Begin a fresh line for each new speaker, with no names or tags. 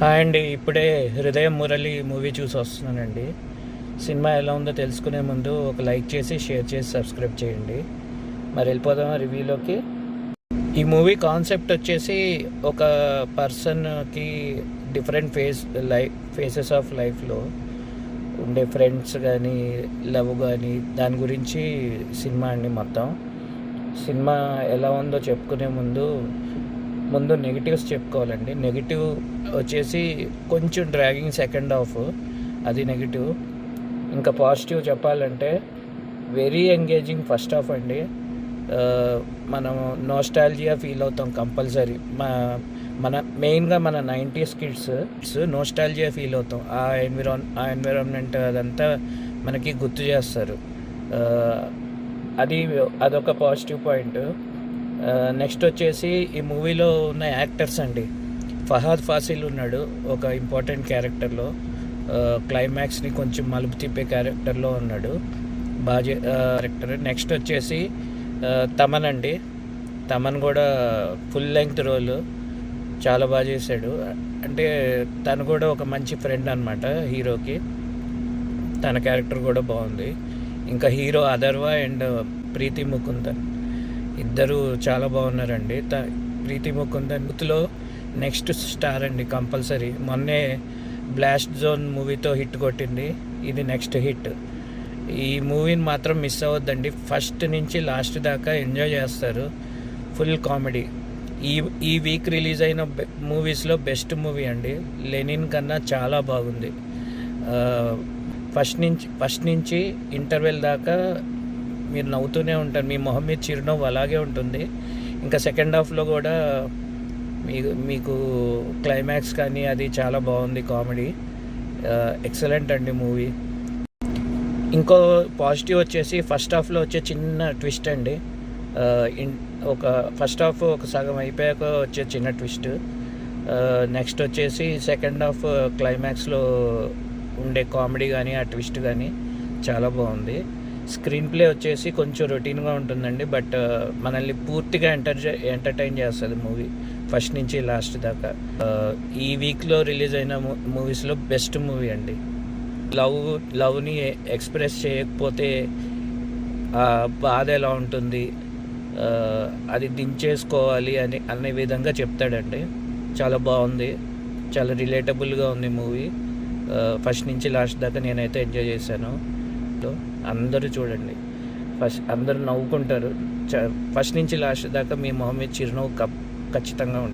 Hi అండి. ఇప్పుడే హృదయం మురళి మూవీ చూసి వస్తున్నానండి. సినిమా ఎలా ఉందో తెలుసుకునే ముందు ఒక లైక్ చేసి, షేర్ చేసి, సబ్స్క్రైబ్ చేయండి. మరి వెళ్ళిపోదాం రివ్యూలోకి. ఈ మూవీ కాన్సెప్ట్ వచ్చేసి ఒక పర్సన్కి డిఫరెంట్ ఫేసెస్ ఆఫ్ లైఫ్లో ఉండే ఫ్రెండ్స్ కానీ, లవ్ కానీ, దాని గురించి సినిమా అండి. మొత్తం సినిమా ఎలా ఉందో చెప్పుకునే ముందు నెగిటివ్స్ చెప్పుకోవాలండి. నెగిటివ్ వచ్చేసి కొంచెం డ్రాగింగ్ సెకండ్ హాఫ్, అది నెగిటివ్. ఇంకా పాజిటివ్ చెప్పాలంటే వెరీ ఎంగేజింగ్ ఫస్ట్ హాఫ్ అండి. మనం నోస్టాల్జియా ఫీల్ అవుతాం కంపల్సరీ. మన మెయిన్గా మన 90s కిడ్స్ నోస్టాల్జియా ఫీల్ అవుతాం. ఆ ఎన్విరాన్మెంట్ అదంతా మనకి గుర్తు చేస్తారు. అదొక పాజిటివ్ పాయింట్. నెక్స్ట్ వచ్చేసి ఈ మూవీలో ఉన్న యాక్టర్స్ అండి. ఫహద్ ఫాసిల్ ఉన్నాడు ఒక ఇంపార్టెంట్ క్యారెక్టర్లో. క్లైమాక్స్ని కొంచెం మలుపు తిప్పే క్యారెక్టర్లో ఉన్నాడు. బాగా క్యారెక్టర్. నెక్స్ట్ వచ్చేసి తమన్ అండి. తమన్ కూడా ఫుల్ లెంగ్త్ రోల్ చాలా బాగా చేశాడు. అంటే తను కూడా ఒక మంచి ఫ్రెండ్ అనమాట హీరోకి. తన క్యారెక్టర్ కూడా బాగుంది. ఇంకా హీరో అథర్వ అండ్ ప్రీతి ముకుందన్ ఇద్దరు చాలా బాగున్నారండి. ప్రీతి ముకుందన్ బుత్లో నెక్స్ట్ స్టార్ అండి కంపల్సరీ. మొన్నే బ్లాస్ట్ జోన్ మూవీతో హిట్ కొట్టింది, ఇది నెక్స్ట్ హిట్. ఈ మూవీని మాత్రం మిస్ అవ్వద్దండి. ఫస్ట్ నుంచి లాస్ట్ దాకా ఎంజాయ్ చేస్తారు. Full comedy. ఈ వీక్ రిలీజ్ అయిన మూవీస్లో బెస్ట్ మూవీ అండి. లెనిన్ కన్నా చాలా బాగుంది. ఫస్ట్ నుంచి ఇంటర్వెల్ దాకా మీరు నవ్వుతూనే ఉంటారు. మీ మొహం మీద చిరునవ్వు అలాగే ఉంటుంది. ఇంకా సెకండ్ హాఫ్లో కూడా మీకు క్లైమాక్స్ కానీ అది చాలా బాగుంది. కామెడీ ఎక్సలెంట్ అండి మూవీ. ఇంకో పాజిటివ్ వచ్చేసి ఫస్ట్ హాఫ్లో వచ్చే చిన్న ట్విస్ట్ అండి. ఫస్ట్ హాఫ్ ఒక సగం అయిపోయాక వచ్చే చిన్న ట్విస్ట్. నెక్స్ట్ వచ్చేసి సెకండ్ హాఫ్ క్లైమాక్స్లో ఉండే కామెడీ కానీ ఆ ట్విస్ట్ కానీ చాలా బాగుంది. స్క్రీన్ ప్లే వచ్చేసి కొంచెం రొటీన్గా ఉంటుందండి, బట్ మనల్ని పూర్తిగా ఎంటర్టైన్ చేస్తుంది మూవీ ఫస్ట్ నుంచి లాస్ట్ దాకా. ఈ వీక్లో రిలీజ్ అయిన మూవీస్లో బెస్ట్ మూవీ అండి. లవ్ని ఎక్స్ప్రెస్ చేయకపోతే బాధ ఎలా ఉంటుంది, అది దించేసుకోవాలి అనే విధంగా చెప్తాడండి. చాలా బాగుంది. చాలా రిలేటబుల్గా ఉంది మూవీ. ఫస్ట్ నుంచి లాస్ట్ దాకా నేనైతే ఎంజాయ్ చేశాను. అందరూ చూడండి. అందరూ నవ్వుకుంటారు. ఫస్ట్ నుంచి లాస్ట్ దాకా మీ మొహం మీద చిరునవ్వు ఖచ్చితంగా ఉంటుంది.